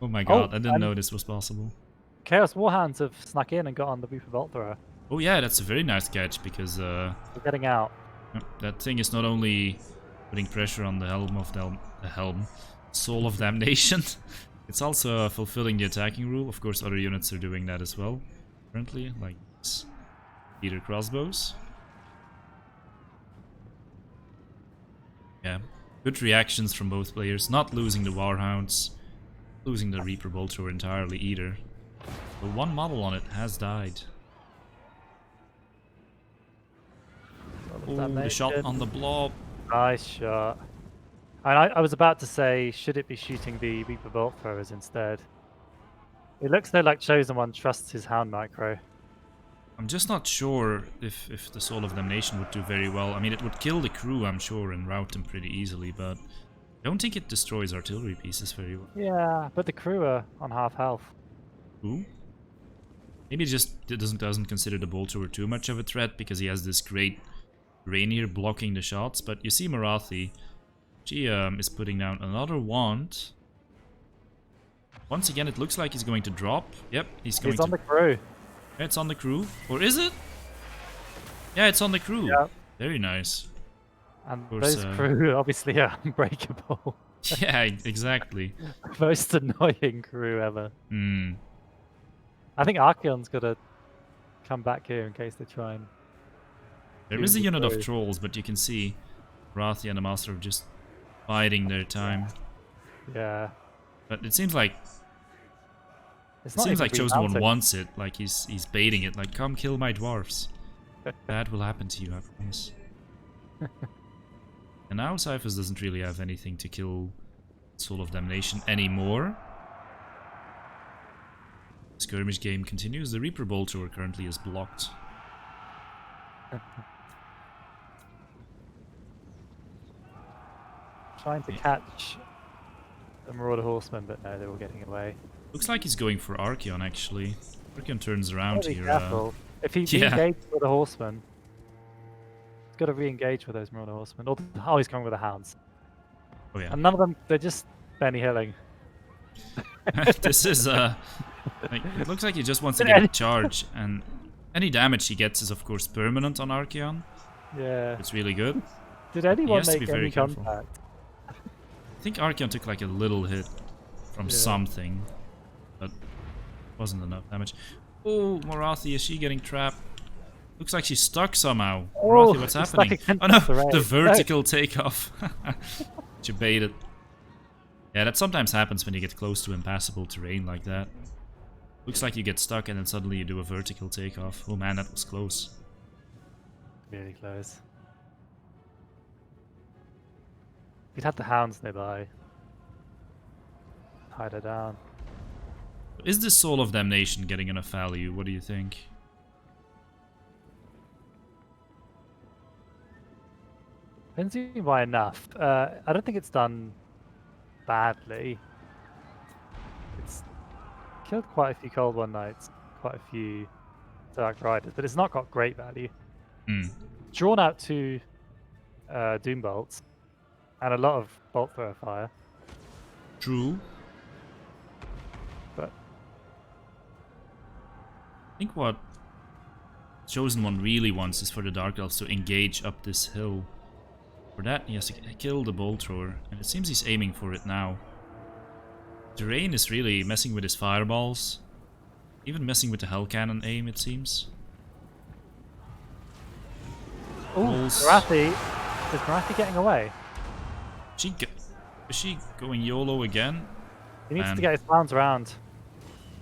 Oh my god, I didn't know this was possible. Chaos Warhounds have snuck in and got on the Reaper Bolt Thrower. Oh yeah, that's a very nice catch because They're getting out. that thing is not only putting pressure on the helm of the Soul of Damnation, it's also fulfilling the attacking rule. Of course, other units are doing that as well currently, like leader crossbows. Yeah, good reactions from both players, not losing the Warhounds, losing the Reaper Bolt Thrower entirely either. But one model on it has died. Oh, the shot on the blob. Nice shot. And I was about to say, should it be shooting the Reaper Bolt Throwers instead? It looks though like ChosenOne trusts his Hound Micro. I'm just not sure if the Soul of Damnation would do very well. I mean, it would kill the crew, I'm sure, and rout them pretty easily, but I don't think it destroys artillery pieces very well. Yeah, but the crew are on half health. Ooh. Maybe it just doesn't consider the Bolt Thrower too much of a threat because he has this great Rainier blocking the shots. But you see Marathi, she is putting down another wand. Once again, it looks like he's going to drop. Yep, he's going He's on the crew. Yeah, it's on the crew. Or is it? Yeah, it's on the crew. Yeah. Very nice. And course, those crew obviously are unbreakable. Yeah, exactly. Most annoying crew ever. Hmm. I think Archeon's got to come back here in case they try and... There is a unit of Crew. trolls, but you can see Marathi and the Master are just biding their time. Yeah. But it seems like It's it not seems even like ChosenOne remounting. wants it. Like he's baiting it. Like, come kill my dwarves. Bad will happen to you, I promise. And now Xiphos doesn't really have anything to kill Soul of Damnation anymore. Skirmish game continues. The Reaper Bolt Thrower currently is blocked. Trying to catch the Marauder Horsemen, but no, they're all getting away. Looks like he's going for Archeon actually. Archeon turns around Gotta be here. careful. If he yeah. re-engaged with the Horsemen, he's got to re-engage with those Marauder Horsemen. Oh, he's coming with the Hounds. Oh yeah. And none of them, they're just Benny Hilling. This is like, it looks like he just wants to get a charge, and any damage he gets is of course permanent on Archeon. Yeah. It's really good. Did anyone has to be make very any careful. contact? I think Archeon took like a little hit from Yeah. something, but wasn't enough damage. Oh, Marathi, is she getting trapped? Looks like she's stuck somehow. Oh, Marathi, what's she's stuck happening? against Oh no, the terrain. the vertical takeoff. She baited. Yeah, that sometimes happens when you get close to impassable terrain like that. Looks like you get stuck and then suddenly you do a vertical takeoff. Oh man, that was close. Really close. You'd have the hounds nearby. Hide her down. Is this Soul of Damnation getting enough value? What do you think? Depends by enough. I don't think it's done badly. It's killed quite a few Cold One Knights, quite a few Dark Riders, but it's not got great value. Hmm. Drawn out 2 Doom Bolts and a lot of Bolt Thrower fire. True. But I think what Chosen One really wants is for the Dark Elves to engage up this hill. For that, he has to kill the Bolt Thrower, and it seems he's aiming for it now. Terrain is really messing with his fireballs, even messing with the Hell Cannon aim, it seems. oh, Rolls. Marathi is Marathi getting away? Is she going YOLO again? He needs Man. to get his hounds around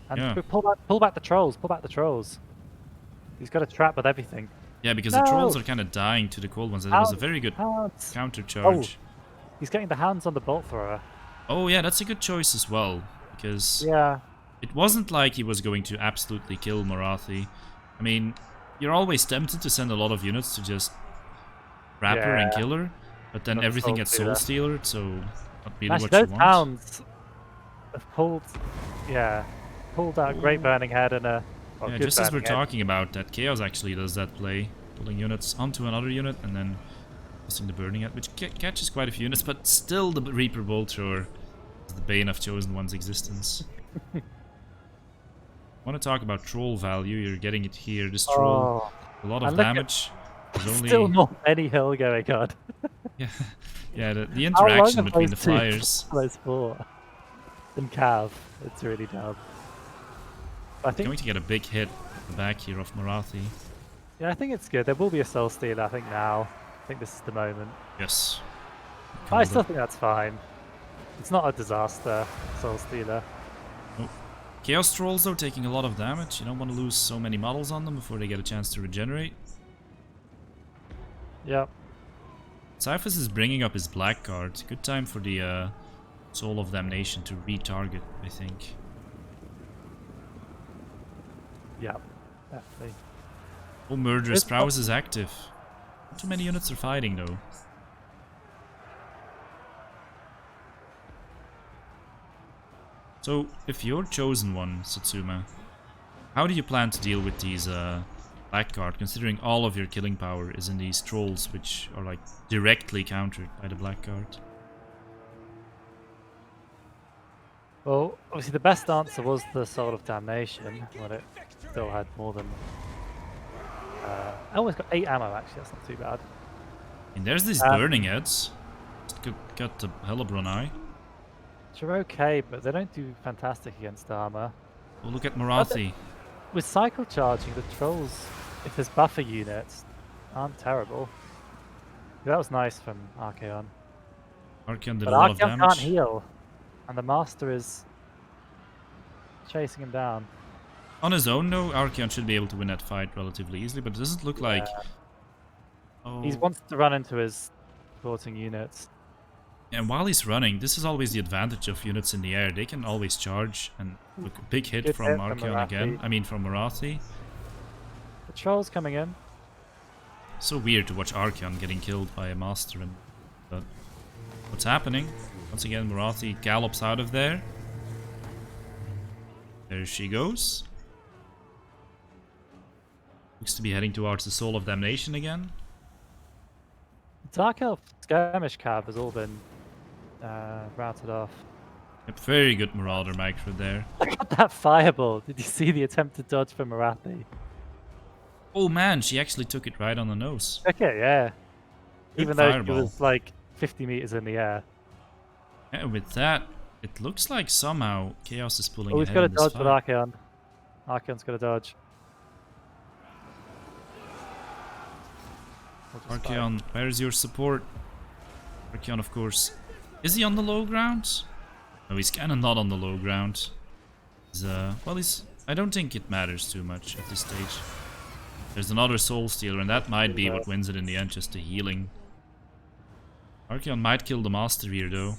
and Yeah. pull back the trolls. Pull back the trolls. He's got a trap with everything. Yeah, because the trolls No. are kind of dying to the Cold Ones, and it was a Hounds, very good hounds. counter charge. He's getting the hands on the Bolt Thrower. Oh yeah, that's a good choice as well, because Yeah. it wasn't like he was going to absolutely kill Marathi. I mean, you're always tempted to send a lot of units to just wrap her and Yeah. kill her, but then Not everything Soul gets Stealer. Soul Stealer, so not really Actually, what you those want. hounds have pulled out a great burning head and a. Well, Yeah, good just as we're burning head. talking about that, Chaos actually does that play, pulling units onto another unit and then using the burning head, which catches quite a few units, but still the Reaper Bolt Thrower is the bane of Chosen One's existence. Want to talk about troll value? You're getting it here. This troll, Oh, a lot and of look at- damage. There's only still not any hill going on. yeah, yeah. The How long interaction have between the those two flyers. Those 4 and Cav. It's really dumb. I think. Going to get a big hit at the back here of Marathi. Yeah, I think it's good. There will be a Soul Stealer. I think now. I think this is the moment. Yes. I Called still it. think that's fine. It's not a disaster, Soul Stealer. Chaos Trolls though taking a lot of damage. You don't want to lose so many models on them before they get a chance to regenerate. Yep. Xiphos is bringing up his black card. Good time for the Soul of Damnation to retarget, I think. Yep. Definitely. Oh, Murderous It's Prowess is active. Not too many units are fighting though. So, if you're Chosen One, Satsuma, how do you plan to deal with these black card, considering all of your killing power is in these trolls, which are like directly countered by the black card? Well, obviously the best answer was the Soul of Damnation, but it still had more than... I almost got 8 ammo actually, that's not too bad. And there's these Um, burning heads. Just got the Hellebron Eye. They're okay, but they don't do fantastic against armor. Oh, look at Marathi. With cycle charging, the trolls, if there's buffer units, aren't terrible. That was nice from Archeon. Archeon did But a lot of Archeon can't damage. heal, and the Master is chasing him down. On his own, though, Archeon should be able to win that fight relatively easily, but it doesn't look like... Oh. He wants to run into his supporting units. And while he's running, this is always the advantage of units in the air. They can always charge, and look, a big hit Good from hit from Archeon again. Marathi. I mean, from Marathi. The troll's coming in. So weird to watch Archeon getting killed by a master. But what's happening? Once again, Marathi gallops out of there. There she goes. Looks to be heading towards the Soul of Damnation again. Dark Elf skirmish cab has all been routed off. Yep, very good Marauder micro there. Look at that fireball. Did you see the attempted dodge from Marathi? Oh man, she actually took it right on the nose. Okay, yeah. Good Even though fireball. it was like 50 meters in the air. Yeah, with that, it looks like somehow Chaos is pulling Oh, he's ahead got to in this dodge with fight. Archeon. Archeon's got to dodge. We'll just fight. Archeon, where's your support? Archeon, of course. Is he on the low ground? No, he's kind of not on the low ground. He's, well, he's I don't think it matters too much at this stage. There's another Soul Stealer, and that might be what wins it in the end, just the healing. Archaon might kill the Master here, though.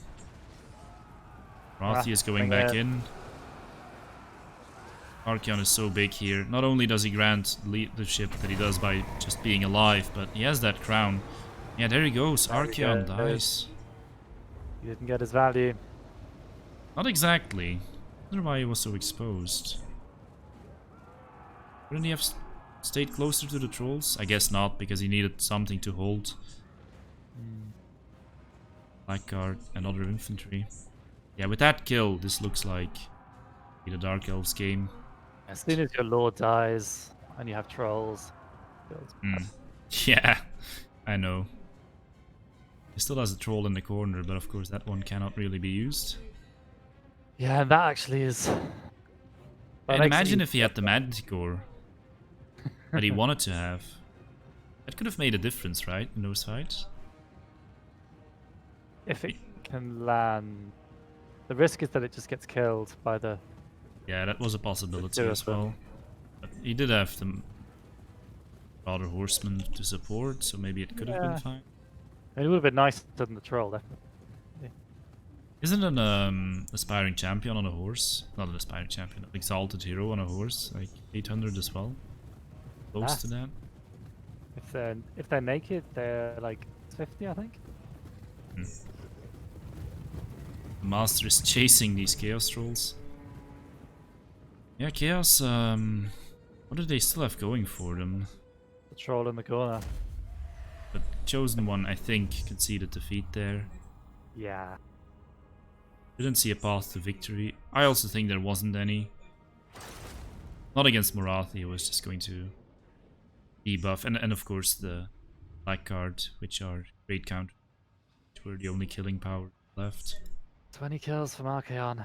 Rathi is going back in. Archaon is so big here. Not only does he grant leadership that he does by just being alive, but he has that crown. Yeah, there he goes. Archaon dies. He didn't get his value. Not exactly. I wonder why he was so exposed. Wouldn't he have stayed closer to the trolls? I guess not, because he needed something to hold. Blackguard and other infantry. Yeah, with that kill, this looks like the Dark Elves game. As soon as your lord dies and you have trolls. Yeah, I know. He still has a troll in the corner, but of course that one cannot really be used. Yeah, and that actually is... And imagine if he had the Manticore that he wanted to have. That could have made a difference, right, in those fights? If it can land... The risk is that it just gets killed by the... Yeah, that was a possibility as well. But he did have the Marauder Horsemen to support, so maybe it could have been fine. It would have been nicer than the troll, definitely. Isn't an aspiring champion on a horse? Not an aspiring champion, an exalted hero on a horse, like 800 as well? Close to that? If they're naked, they're like 50, I think. The Master is chasing these Chaos Trolls. Yeah, Chaos, what do they still have going for them? The troll in the corner. But ChosenOne, I think, conceded defeat there. Yeah. Didn't see a path to victory. I also think there wasn't any. Not against Morathi, it was just going to debuff. And of course the Blackguard, which are great counter, which were the only killing power left. 20 kills from Archaon.